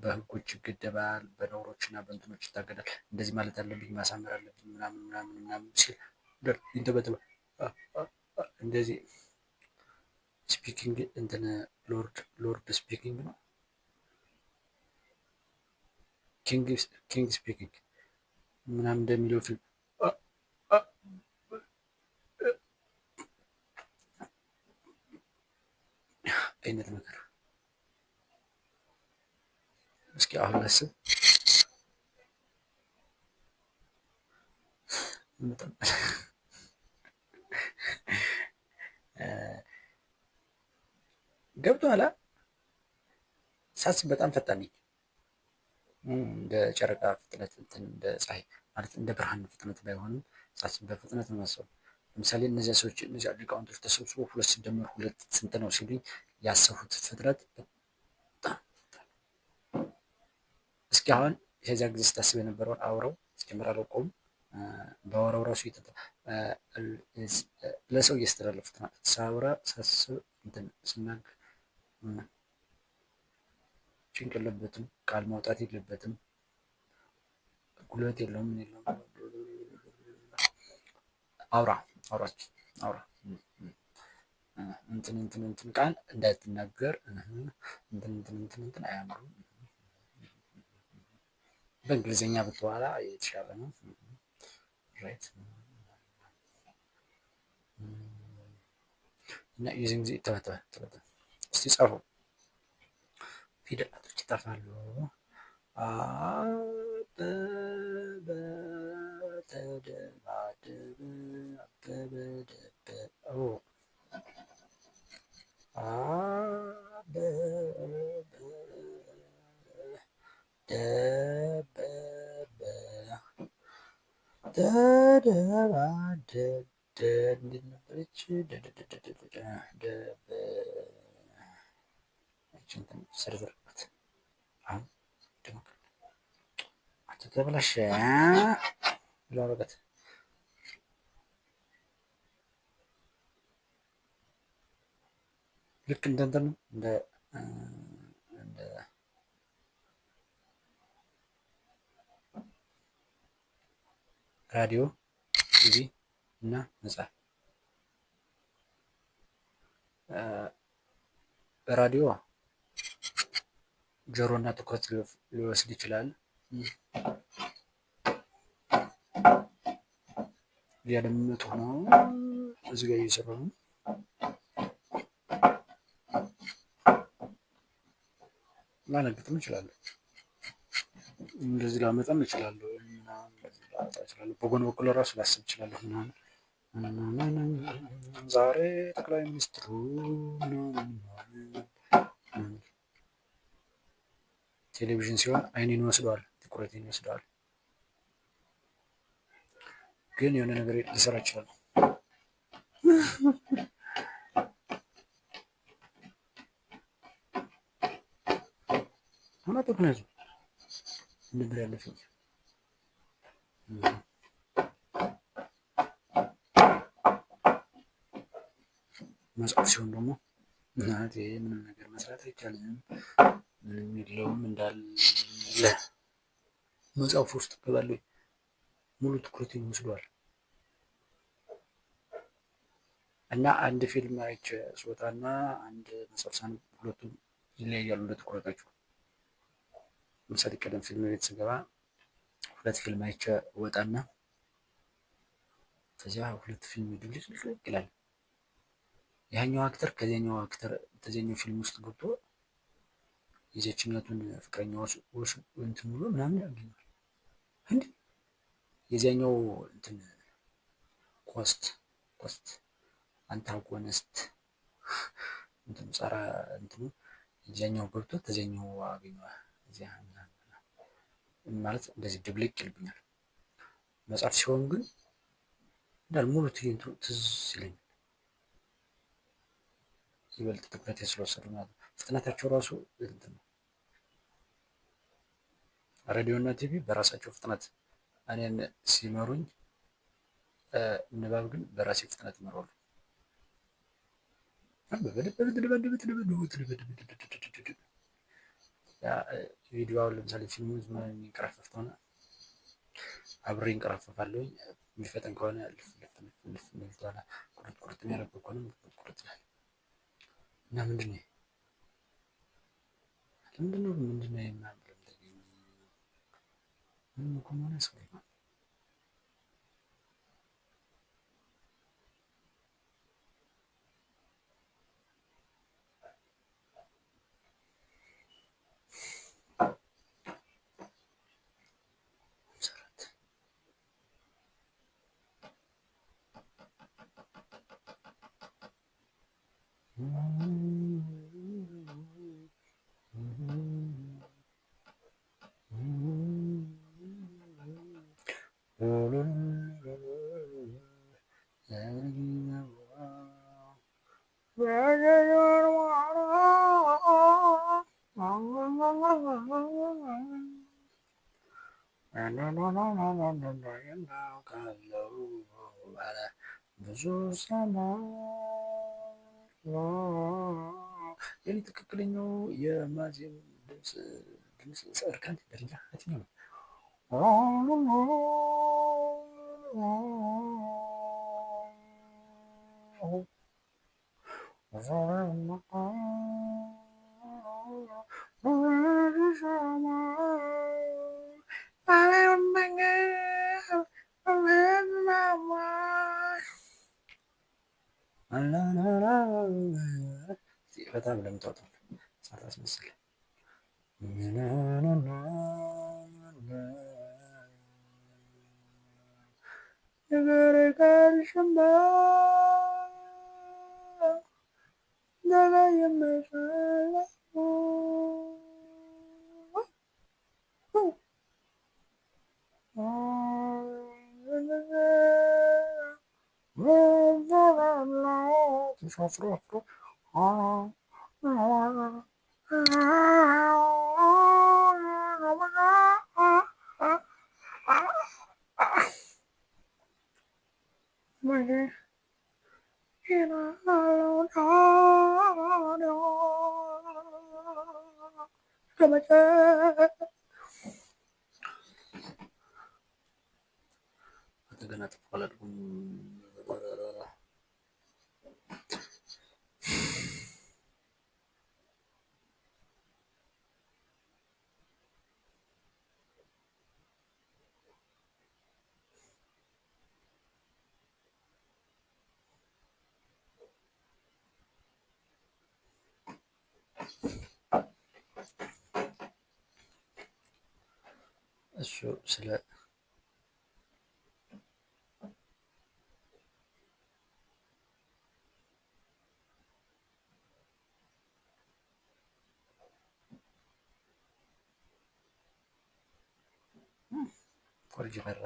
በህጎች ይገደባል፣ በነውሮች እና በእንትኖች ይታገዳል። እንደዚህ ማለት አለብኝ ማሳመር አለብኝ ምናምን ሲል ይንተበተባል። እንደዚህ ስፒኪንግ እንትን ሎርድ ስፒኪንግ ነው ኪንግ ስፒኪንግ ምናምን እንደሚለው ፊልም አይነት ነገር እስኪ አሁን አስብ። ገብቶሃል? ሳስብ በጣም ፈጣን ነኝ። እንደ ጨረቃ ፍጥነት እንትን እንደ ፀሐይ ማለት እንደ ብርሃን ፍጥነት ባይሆንም ሳስብ በፍጥነት ነው የማስበው። ለምሳሌ እነዚያ ሰዎች እነዚያ ሊቃውንቶች ተሰብስበው ሁለት ሲደመር ሁለት ስንት ነው ሲሉኝ ያሰብኩት ፍጥነት እስኪ አሁን ከዚያ ጊዜ ስታስብ የነበረውን አውረው ሲጀምር አላውቀውም። በአውራው ራሱ ለሰው እያስተላለፉት ነው። ሳውራ ሳስብ እንትን ስናገር ጭንቅ የለበትም፣ ቃል ማውጣት የለበትም፣ ጉልበት የለውም፣ ምን የለውም። አውራ እንትን ቃል እንዳትናገር እንትን አያምሩም። በእንግሊዝኛ ብትዋላ የተሻለ ነው። እና የዚህን ጊዜ ተበተበ እስቲ ጻፉ። ፊደላቶች ይጠፋሉ። አበበ ተደባደበ አበበ ደበ አበበ ደበበ ተደባደበ እንዴት ነበረች? ሰርቨርበት አሁን ተበላሸ ብለበት ልክ እንደ እንትን ነው እንደ ራዲዮ፣ ቲቪ እና መጽሐፍ። በራዲዮ ጆሮ እና ትኩረት ሊወስድ ይችላል። ሊያደምጡ ነው። እዚህ ጋር እየሰራ ነው። ላነግጥም እችላለሁ። እንደዚህ ላመጣም እችላለሁ። በጎን በኩል ራሱ ላስብ እችላለሁ። ዛሬ ጠቅላይ ሚኒስትሩ ቴሌቪዥን ሲሆን አይኔን ይወስደዋል፣ ትኩረቴን ይወስደዋል። ግን የሆነ ነገር ሊሰራ ይችላል። አሁን ተክነዙ እንድብር ያለፈኝ መጽሐፍ ሲሆን ደግሞ እናቴ ምንም ነገር መስራት አይቻልም፣ ምንም የለውም እንዳለ መጽሐፍ ውስጥ ገባለሁ። ሙሉ ትኩረቴን ይወስደዋል። እና አንድ ፊልም አይቼ ስወጣና አንድ መጽሐፍ ሳነብ ሁለቱም ይለያያሉ እንደ ትኩረታቸው። ለምሳሌ ቀደም ፊልም ቤት ስገባ ሁለት ፊልም አይቼ ወጣና ከዚያ ሁለት ፊልም ድብልቅልቅ ይላል። ያኛው አክተር ከዚያኛው ፊልም ውስጥ ገብቶ የዚያችኛቱን ፍቅረኛ እንትን ብሎ ምናምን ያገኘዋል። እንዴ የዚያኛው እንትን ኮስት አንታጎነስት እንትን ጸራ እንትኑ የዚያኛው ገብቶ ከዚያኛው አገኘዋል። እዚያ ማለት እንደዚህ ድብልቅ ይልብኛል። መጽሐፍ ሲሆን ግን እንዳል ሙሉ ትዕይንቱ ትዝ ይለኛል። ይበልጥ ትኩረት ስለወሰዱ ማለት ነው። ፍጥነታቸው ራሱ እንትን ነው። ሬዲዮ እና ቲቪ በራሳቸው ፍጥነት እኔን ሲመሩኝ፣ ንባብ ግን በራሴ ፍጥነት እመራዋለሁ። ቪዲዮ አሁን ለምሳሌ ፊልሙ የሚንቀራፈፍ ከሆነ አብሬ እንቀራፈፋለሁ። የሚፈጠን ከሆነ ልፍ ቁርጥ የሚያደርግ ከሆነ ቁርጥ ይላል። እና ምንድነው ምንም እኮ መሆን ያስፈልጋል። ብዙ ሰማይ የኔ ትክክለኛው የማዜም ድምፅ እርከን ደረጃ የትኛው ነው? ፈታ ብለህ የምታወጣው ሳታስመስል ገና ጥፋላል እሱ ስለ ኮርጅ በራ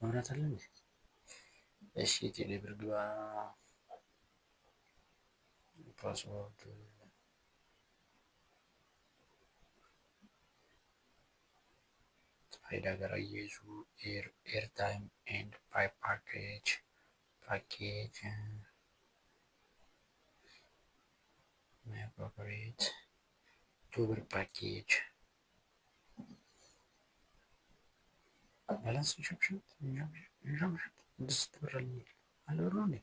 መብራት አለ እንዴ? እሺ ቴሌብር ግባ ፓስወርድ ፋይዳ ጋር አያይዙ ኤርታይም ኤንድ ፓይ ፓኬጅ ማይ ፋቮሪት ቱብር ፓኬጅ ባላንስ ሸምሸት እንድስት ብራል አለብር ነው እንዴ?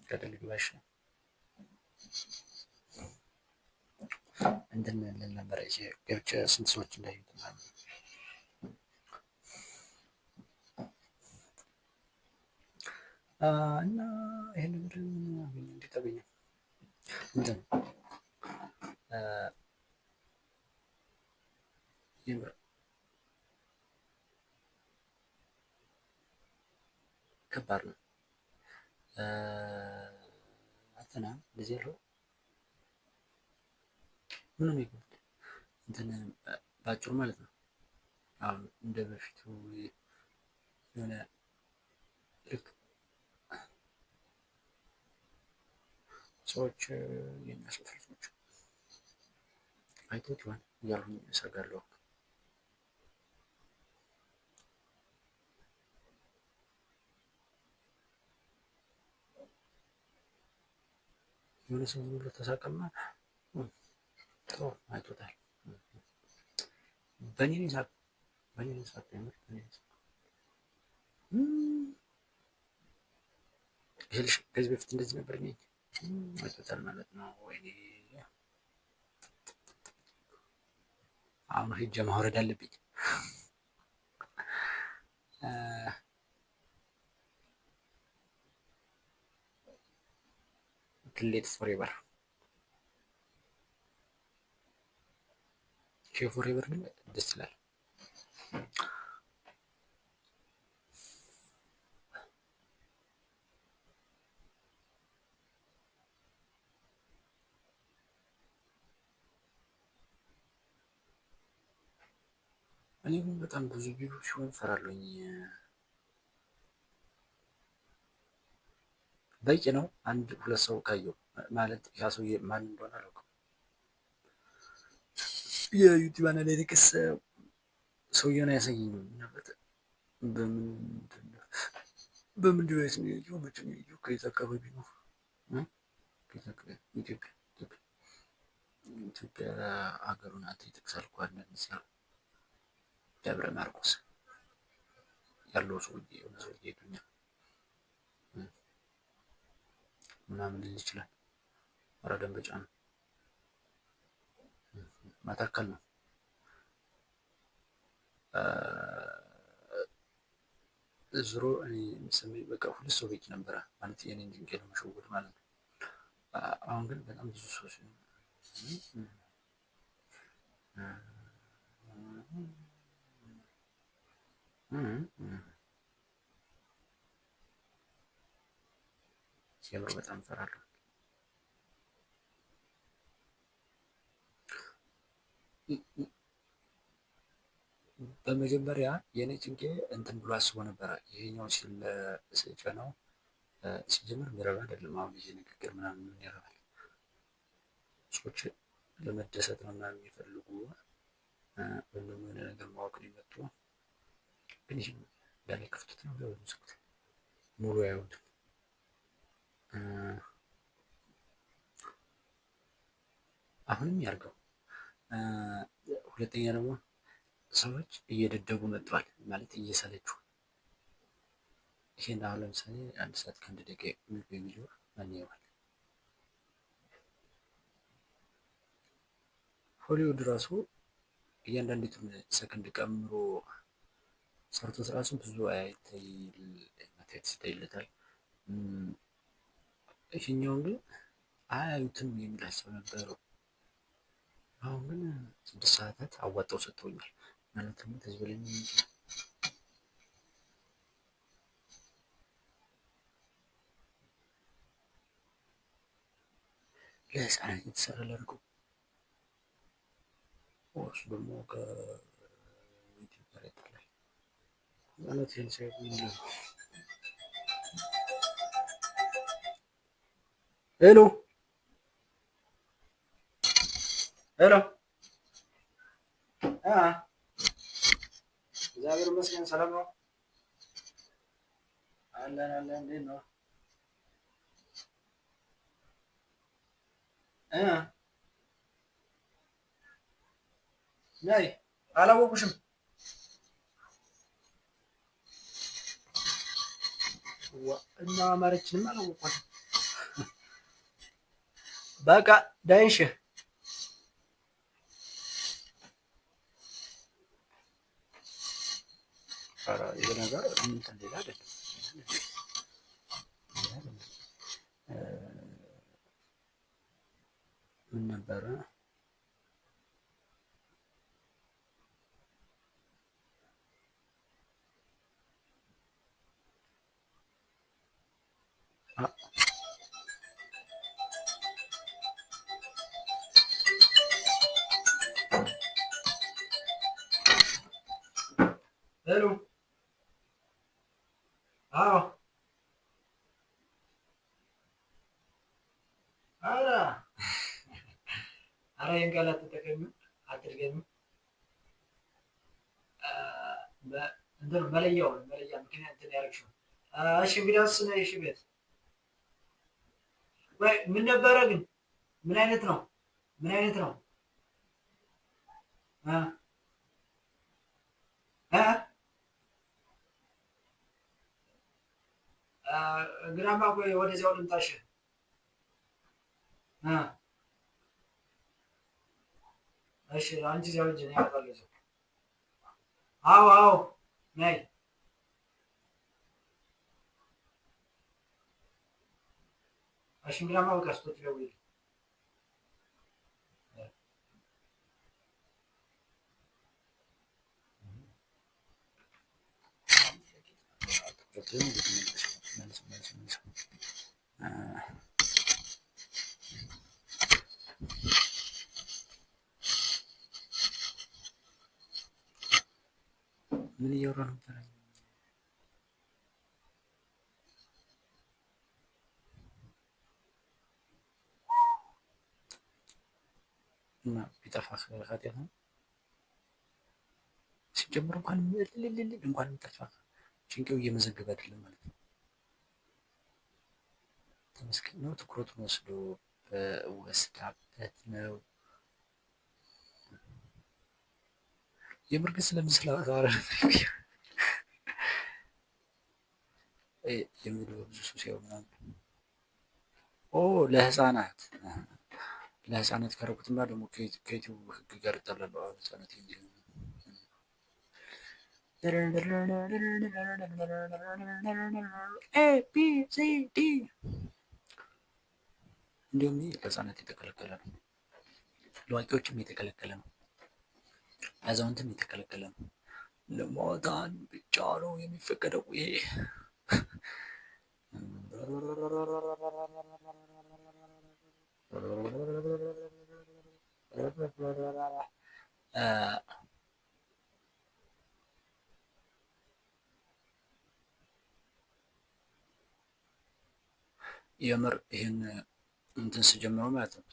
ገደል ግባሽ እንትን ልን ነበር ገብቼ ስንት ሰዎች እንዳዩት ማለት እና ይሄ ነገር እንዴት አገኘው? እንትን ከባድ ነው። አተና እንደዚህ ያለው ምን ነው እንትን ባጭሩ ማለት ነው። አሁን እንደ በፊቱ የሆነ ልክ ሰዎች የሚያስፈሩ ሰዎች አይቶት ይሆን እያልኩኝ እሰጋለሁ። የሆነ ሰው ብሎ ተሳቀማ አይቶታል። በእኔ ሳቅ የምር ይሄልሽ ከዚህ በፊት እንደዚህ ነበር ነኝ አይቶታል ማለት ነው። ወይኔ አሁን ሂጅ ማውረድ አለብኝ። ድሌት ፎሬቨር ፎሬቨር ግን ደስ ይላል። እኔ ግን በጣም ብዙ ቢሉ ሲሆን ፈራለሁኝ። በቂ ነው አንድ ሁለት ሰው ካየው ማለት ያ ሰውዬ ማን እንደሆነ አላውቅም። የዩቲዩብ አናሊቲክስ ሰውዬውን አያሳየኝም እና በምን ዲቫይስ ነው ያየው? መቼ ነው ያየው? ከየት አካባቢ ነው? ኢትዮጵያ ሀገሩ ናት ይጠቅሳል እኮ አንዳንድ ሲያሉ ደብረ ማርቆስ ያለው ሰውዬ የሆነ ሰውዬ ዱኛ ምናምን ሊል ይችላል። ኧረ ደንበጫ ነው መተከል ነው። ዞሮ እኔ የሚሰማኝ በቃ ሁለት ሰው በቂ ነበረ ማለት የኔን ድንጋይ ለመሸወድ ማለት ነው። አሁን ግን በጣም ብዙ ሰዎች የምር በጣም እፈራለሁ። በመጀመሪያ የኔ ጭንቄ እንትን ብሎ አስቦ ነበረ። ይሄኛው ሲጭነው ሲጀምር የሚረባ አይደለም። አሁን ይሄ ንግግር ምናምን ምን ያረባል? ሰዎች ለመደሰት ነው ምናምን የሚፈልጉ ወይም ደግሞ የሆነ ነገር ማወቅ ነው የመጡ። ግን ይህ እንዳለ ክፍተት ነው ብለው ዝጉት። ሙሉ አይሆንም። አሁንም ያርገው። ሁለተኛ ደግሞ ሰዎች እየደደቡ መጥቷል ማለት እየሰለቹ። ይሄን አሁን ለምሳሌ አንድ ሰዓት ከአንድ ደቂቃ የሚቆይ ቪዲዮ ማን ያየዋል? ሆሊውድ ራሱ እያንዳንዲቱን ሰከንድ ቀምሮ ሰርቶት ራሱ ብዙ መታየት ይታይለታል። ይሄኛውን ግን አያዩትም የሚል ሀሳብ ነበረው። አሁን ግን 6 ሰዓታት አዋጣው ሰጥቶኛል ማለት ደግሞ ከዚህ በላይ ለህፃናት የተሰራ ላድርገው። እሱ ደግሞ ከዩቲዩብ ጋር ይጣላል ማለት ይህን ሳይሆን ይላል። ሄሎ ሄሎ፣ እግዚአብሔር ይመስገን ሰላም ነው። አለን አለን። እንዴት ነው? ነይ አላወኩሽም። እና አማረችንም አላወኳትም። በቃ ዳይንሽ ይሄ ነገር እንትን ሌላ አይደለም። ምን ነበረ? ሄሎ አዎ፣ ኧረ ይሄን ቃል አትጠቀሚም አትድገሚም። እንትን መለያ ምክንያት እንትን ያደረግሽው። እሺ እንግዲያውስ ነይ እሺ ቤት። ወይ ምን ነበረ ግን? ምን አይነት ነው? ምን አይነት ነው? ግራማ ቆይ ወደዚያው ልምጣሽ። እሺ አንቺ እዚያው ሂጂ፣ እኔ እመጣለሁ እዚያው። አዎ አዎ ነይ። እሺ እንግዲያማ በቃ ስትወጪ ደውዪልኝ። ምን እያወራ ነበር? እና ቢጠፋህ ኃጢአት ነው ሲጀምር። እንኳን እንኳን ቢጠፋ ጭንቄው እየመዘገበ አይደለም ማለት ነው። ተመስገን ነው። ትኩረቱን ወስዳበት ነው። የምር ግን ስለምስል የሚለው ብዙ ሰው ሲያው ምናምን ለህፃናት ካረኩትማ ደግሞ ከዩቲዩብ ህግ ጋር እጣላለሁ። ህፃናት ኤቢሲዲ እንዲሁም ይህ ለህፃናት የተከለከለ ነው፣ ለአዋቂዎችም የተከለከለ ነው፣ ለአዛውንትም የተከለከለ ነው። ለሞታን ብቻ ነው የሚፈቀደው ይሄ። የምር ይህን እንትን ስጀምረው ማለት ነው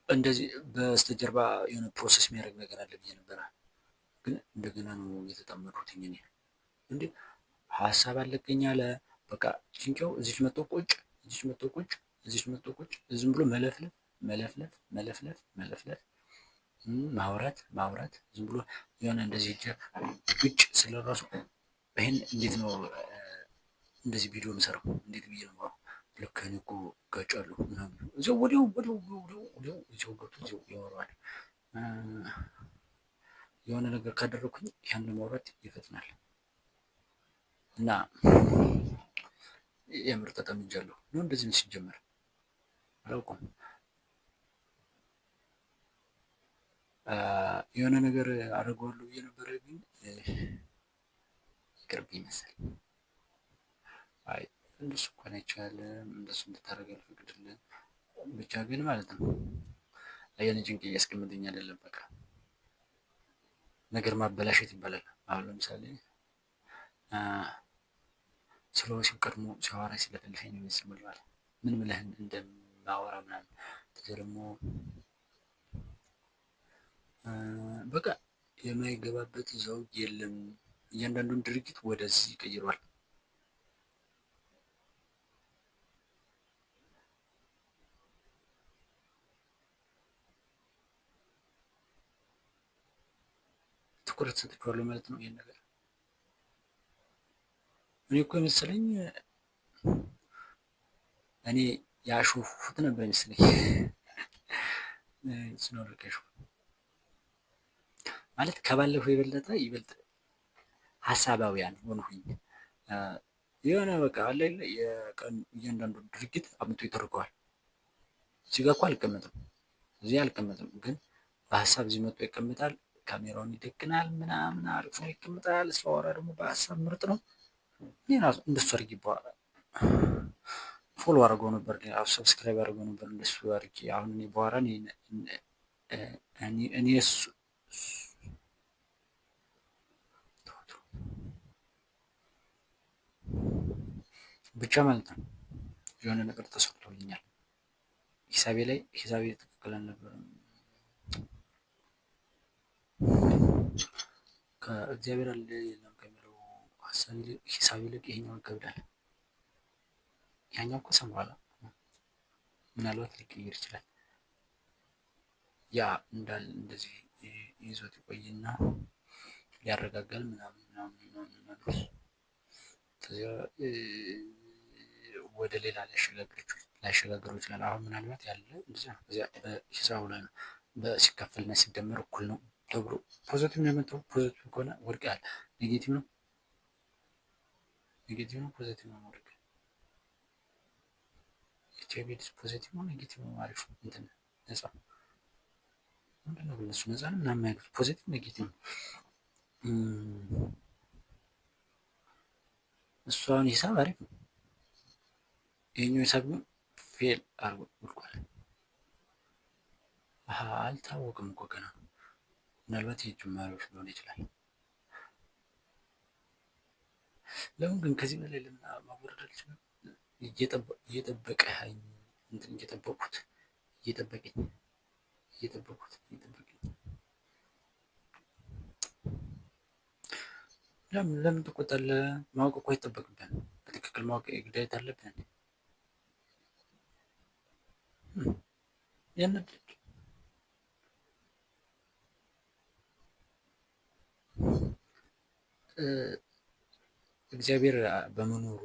እንደዚህ በስተጀርባ የሆነ ፕሮሰስ የሚያደርግ ነገር አለ ብዬ ነበረ፣ ግን እንደገና ነው የተጠመዱትኝ። እኔ እንዴ ሀሳብ አለቀኝ አለ በቃ ጭንቄው እዚች መጥቶ ቁጭ፣ እዚች መጥቶ ቁጭ፣ እዚች መጥቶ ቁጭ፣ ዝም ብሎ መለፍለፍ መለፍለፍ መለፍለፍ መለፍለፍ፣ ማውራት ማውራት፣ ዝም ብሎ የሆነ እንደዚህ ግጭ ስለራሱ ይሄን እንዴት ነው እንደዚህ ቪዲዮ የምሰራው? እንዴት ብዬ ነው ልክ እኔ እኮ እጋጫለሁ ምናምን እዚያው ወዲያው እዚያው ገብቶ እዚያው ያወራዋል። የሆነ ነገር ካደረኩኝ ያን ለማውራት ይፈጥናል እና የምር ተጠምጃለሁ ነው እንደዚህ ነው ሲጀመር አላውቅም። የሆነ ነገር አደርገዋለሁ ብዬ ነበረ ግን ይቅርብኝ መሰል። አይ እንደሱ እንኳን አይቻልም፣ እንደሱ እንድታደርግ አልፈቅድልህም። ብቻ ግን ማለት ነው የሆነ ጭንቅ እያስቀመጠኝ አይደለም። በቃ ነገር ማበላሸት ይባላል። አሁን ለምሳሌ ስለ ወሲብ ቀድሞ ሲያወራ ሲለፈልፈኝ ነው የሚሰማኝ ማለት ምን ብለህ እንደማወራ ምናምን ደግሞ በቃ የማይገባበት ዘውግ የለም። እያንዳንዱን ድርጊት ወደዚህ ይቀይሯል። ትኩረት ሰጥቼዋለሁ ማለት ነው ይሄን ነገር። እኔ እኮ የመሰለኝ እኔ ያሾፉት ነበር የመሰለኝ ስኖርከሹ ማለት ከባለፈው የበለጠ ይበልጥ ሀሳባዊያን ሆንሁኝ። የሆነ በቃ አለ የቀን እያንዳንዱ ድርጊት አምጥቶ ይተርከዋል። እዚህ ጋ እኮ አልቀመጥም፣ እዚህ አልቀመጥም፣ ግን በሀሳብ እዚህ መጥቶ ይቀመጣል። ካሜራውን ይደቅናል ምናምን አሪፍ ነው ይቀመጣል። ሲያወራ ደግሞ በሀሳብ ምርጥ ነው። እኔ ራሱ እንደሱ አድርጌ ፎሎ አድርገው ነበር፣ ሰብስክራይብ አድርገው ነበር እንደሱ አድርጌ። አሁን እኔ በኋላ እኔ እሱ ብቻ ማለት ነው የሆነ ነገር ተሰርቶልኛል። ሂሳቤ ትክክል አልነበረም። ከእግዚአብሔር አለ የለም ከሚለው ሂሳብ ይልቅ ይሄኛው ይከብዳል። ያኛው እኮ ሰምሯል፣ ምናልባት ሊቀይር ይችላል። ያ እንዳል እንደዚህ ይዞት ይቆይና ያረጋጋል ምናምን ምናምን ከዚያ ወደ ሌላ ላያሸጋግረው ይችላል። አሁን ምናልባት ያለ እዚያ በሂሳቡ ላይ ነው ሲካፈልና ሲደመር እኩል ነው ተብሎ ፖዘቲቭ ነው የመጣው። ፖዘቲቭ ከሆነ ወድቀሃል። ኔጌቲቭ ነው ፖዘቲቭ ነው ወድቀሃል። ኢትዮጵያ ፖዘቲቭ ነው ኔጌቲቭ ነው አሪፍ እንትን ነፃ ምንድን ነው እነሱ ነፃ ነው ምናምን ያሉት ፖዘቲቭ ኔጌቲቭ ነው። እሱ አሁን ሂሳብ አሪፍ ነው። ይሄኛው ሂሳብ ግን ፌል አርጎ ወድቋል። አልታወቅም እኮ ገና። ምናልባት የጅማሬዎች ሊሆን ይችላል። ለምን ግን ከዚህ በላይ ለምን ማወረድ አልችልም? እየጠበቀኝ እንትን እየጠበቀኝ ለምን ትቆጣለህ? ማወቅ እኮ አይጠበቅብህም። በትክክል ማወቅ ግዴታ አለብህ። እግዚአብሔር በመኖሩ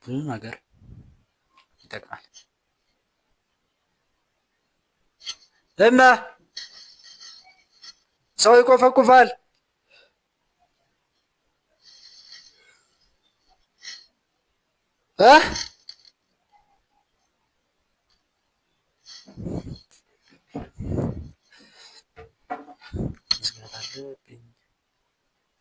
ብዙ ነገር ይጠቅማል። እማ ሰው ይቆፈቁፋል።